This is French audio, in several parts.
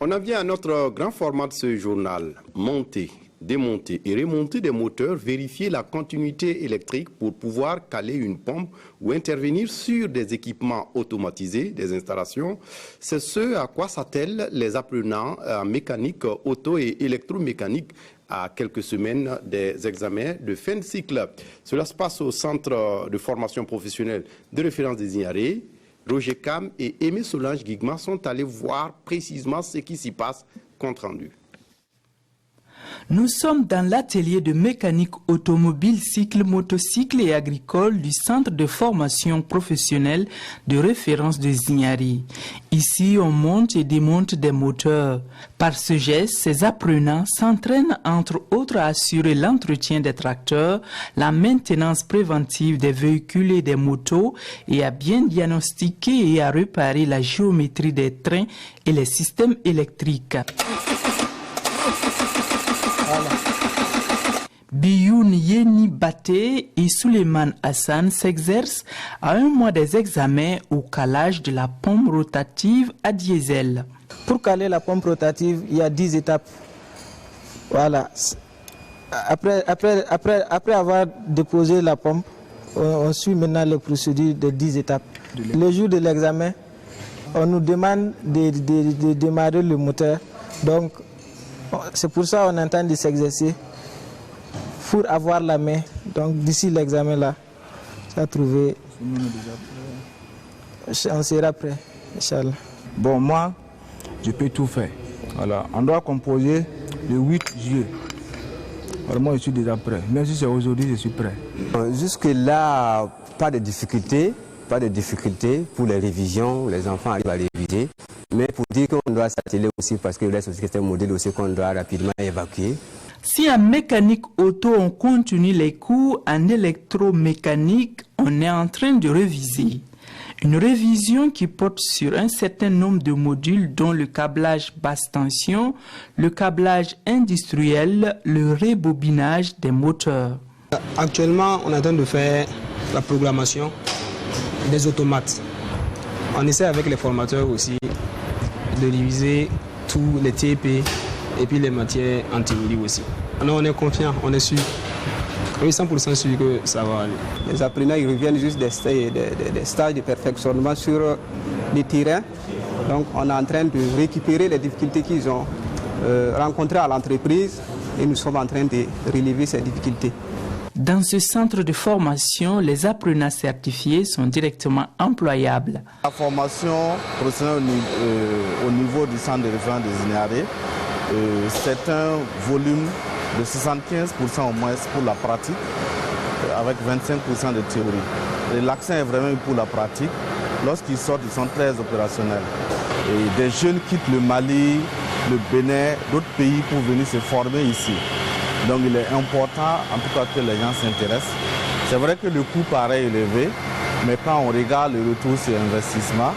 On en vient à notre grand format de ce journal. Monter, démonter et remonter des moteurs, vérifier la continuité électrique pour pouvoir caler une pompe ou intervenir sur des équipements automatisés, des installations. C'est ce à quoi s'attellent les apprenants en mécanique, auto et électromécanique à quelques semaines des examens de fin de cycle. Cela se passe au centre de formation professionnelle de référence des Ignaré. Roger Cam et Aimé Solange Guigma sont allés voir précisément ce qui s'y passe, compte rendu. Nous sommes dans l'atelier de mécanique automobile, cycle, motocycle et agricole du centre de formation professionnelle de référence de Zignari. Ici, on monte et démonte des moteurs. Par ce geste, ces apprenants s'entraînent entre autres à assurer l'entretien des tracteurs, la maintenance préventive des véhicules et des motos et à bien diagnostiquer et à réparer la géométrie des trains et les systèmes électriques. Biyoun Yeni Baté et Suleiman Hassan s'exercent à un mois des examens au calage de la pompe rotative à diesel. Pour caler la pompe rotative, il y a 10 étapes. Voilà. Après avoir déposé la pompe, on suit maintenant les procédures de 10 étapes. Le jour de l'examen, on nous demande de démarrer le moteur. Donc, c'est pour ça qu'on est en train de s'exercer pour avoir la main. Donc d'ici l'examen là, ça a trouvé. On sera prêt, Inch'Allah. Bon, moi, je peux tout faire. Voilà. On doit composer le 8 juillet. Alors moi, je suis déjà prêt. Même si c'est aujourd'hui, je suis prêt. Jusque-là, pas de difficultés pour les révisions. Les enfants arrivent à réviser. Mais pour dire qu'on doit s'atteler aussi parce que c'est un modèle aussi qu'on doit rapidement évacuer. Si en mécanique auto on continue les cours, en électromécanique on est en train de réviser. Une révision qui porte sur un certain nombre de modules dont le câblage basse tension, le câblage industriel, le rebobinage des moteurs. Actuellement, on est en train de faire la programmation des automates. On essaie avec les formateurs aussi de réviser tous les TP et puis les matières anti-midi aussi. Alors on est confiant, on est sûr. Oui, 100% sûr que ça va aller. Les apprenants ils reviennent juste des stages de perfectionnement sur les terrains. Donc on est en train de récupérer les difficultés qu'ils ont rencontrées à l'entreprise et nous sommes en train de relever ces difficultés. Dans ce centre de formation, les apprenants certifiés sont directement employables. La formation professionnelle au niveau du centre de référence des Ignaré, c'est un volume de 75% au moins pour la pratique, avec 25% de théorie. L'accent est vraiment pour la pratique. Lorsqu'ils sortent, ils sont très opérationnels. Et des jeunes quittent le Mali, le Bénin, d'autres pays pour venir se former ici. Donc il est important en tout cas que les gens s'intéressent. C'est vrai que le coût paraît élevé, mais quand on regarde le retour sur investissement,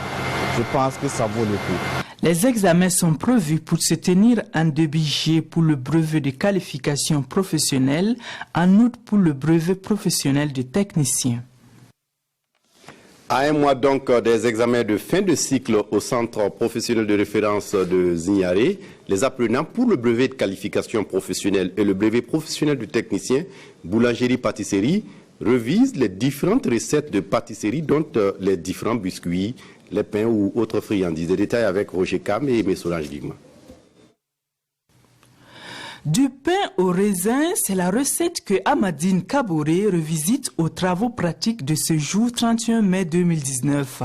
je pense que ça vaut le coup. Les examens sont prévus pour se tenir en début juillet pour le brevet de qualification professionnelle, en août pour le brevet professionnel de technicien. À un mois donc des examens de fin de cycle au centre professionnel de référence de Zignaré, les apprenants pour le brevet de qualification professionnelle et le brevet professionnel de technicien boulangerie-pâtisserie revisent les différentes recettes de pâtisserie, dont les différents biscuits, les pains ou autres friandises. Des détails avec Roger Cam et Aimé Solange Guigma. Du pain au raisin, c'est la recette que Amadine Kabouré revisite aux travaux pratiques de ce jour 31 mai 2019.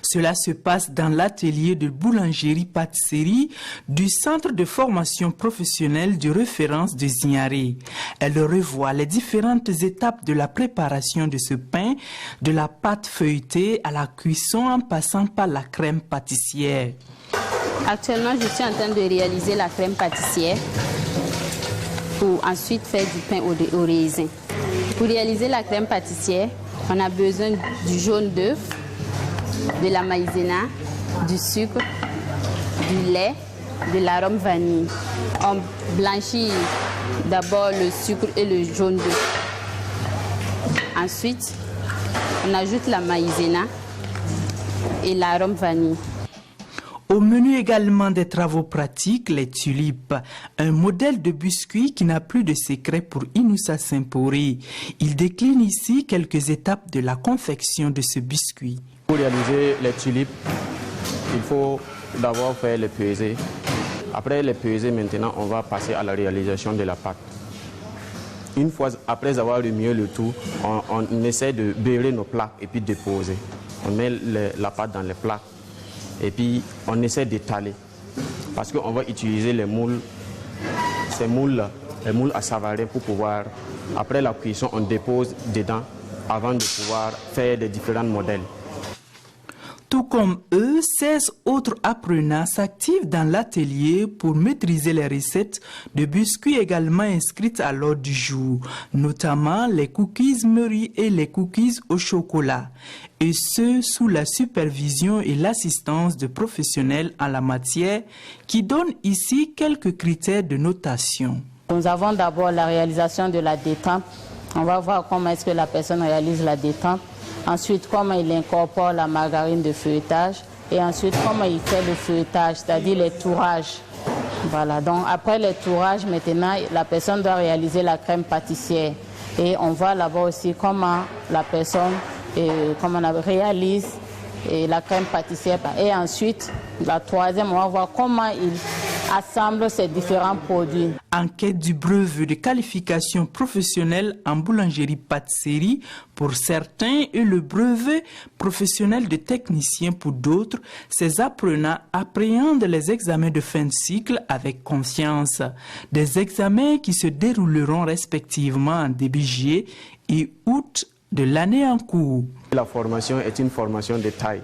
Cela se passe dans l'atelier de boulangerie-pâtisserie du centre de formation professionnelle de référence de Zignaré. Elle revoit les différentes étapes de la préparation de ce pain, de la pâte feuilletée à la cuisson en passant par la crème pâtissière. Actuellement, je suis en train de réaliser la crème pâtissière pour ensuite faire du pain au raisin. Pour réaliser la crème pâtissière, on a besoin du jaune d'œuf, de la maïzena, du sucre, du lait, de l'arôme vanille. On blanchit d'abord le sucre et le jaune d'œuf. Ensuite, on ajoute la maïzena et l'arôme vanille. Au menu également des travaux pratiques, les tulipes, un modèle de biscuit qui n'a plus de secret pour Inoussa Saint-Poré. Il décline ici quelques étapes de la confection de ce biscuit. Pour réaliser les tulipes, il faut d'abord faire les pesées. Après les pesées, maintenant, on va passer à la réalisation de la pâte. Une fois après avoir remué le tout, on essaie de beurrer nos plaques et puis déposer. On met la pâte dans les plaques. Et puis on essaie d'étaler parce qu'on va utiliser les moules, ces moules-là, les moules à Savarin pour pouvoir, après la cuisson, on dépose dedans avant de pouvoir faire des différents modèles. Tout comme eux, 16 autres apprenants s'activent dans l'atelier pour maîtriser les recettes de biscuits également inscrites à l'ordre du jour, notamment les cookies Marie et les cookies au chocolat, et ce sous la supervision et l'assistance de professionnels en la matière qui donnent ici quelques critères de notation. Nous avons d'abord la réalisation de la détente. On va voir comment est-ce que la personne réalise la détente. Ensuite, comment il incorpore la margarine de feuilletage. Et ensuite, comment il fait le feuilletage, c'est-à-dire les tourages. Voilà, donc après les tourages, maintenant, la personne doit réaliser la crème pâtissière. Et on voit là-bas aussi comment la personne réalise la crème pâtissière. Et ensuite, la troisième, on va voir comment il assemble ces différents produits. En quête du brevet de qualification professionnelle en boulangerie-pâtisserie pour certains et le brevet professionnel de technicien pour d'autres, ces apprenants appréhendent les examens de fin de cycle avec confiance. Des examens qui se dérouleront respectivement en début juillet et août de l'année en cours. La formation est une formation de taille.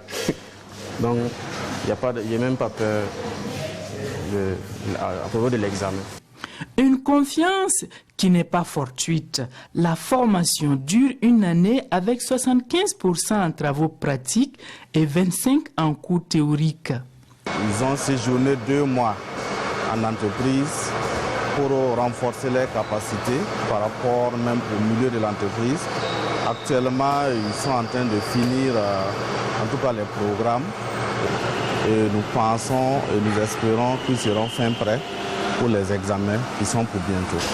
Donc, il n'y a même pas peur à propos de l'examen. Une confiance qui n'est pas fortuite. La formation dure une année avec 75% en travaux pratiques et 25% en cours théoriques. Ils ont séjourné 2 mois en entreprise pour renforcer leurs capacités par rapport même au milieu de l'entreprise. Actuellement, ils sont en train de finir en tout cas les programmes. Et nous pensons et nous espérons qu'ils seront fin prêts pour les examens qui sont pour bientôt.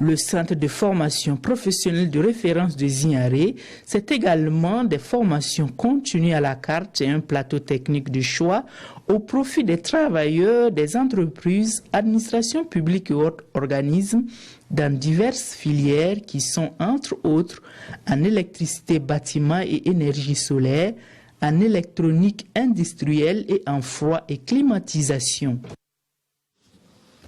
Le centre de formation professionnelle de référence de Zignaré, c'est également des formations continues à la carte et un plateau technique de choix au profit des travailleurs, des entreprises, administrations publiques et autres organismes dans diverses filières qui sont entre autres en électricité, bâtiment et énergie solaire, en électronique industrielle et en froid et climatisation.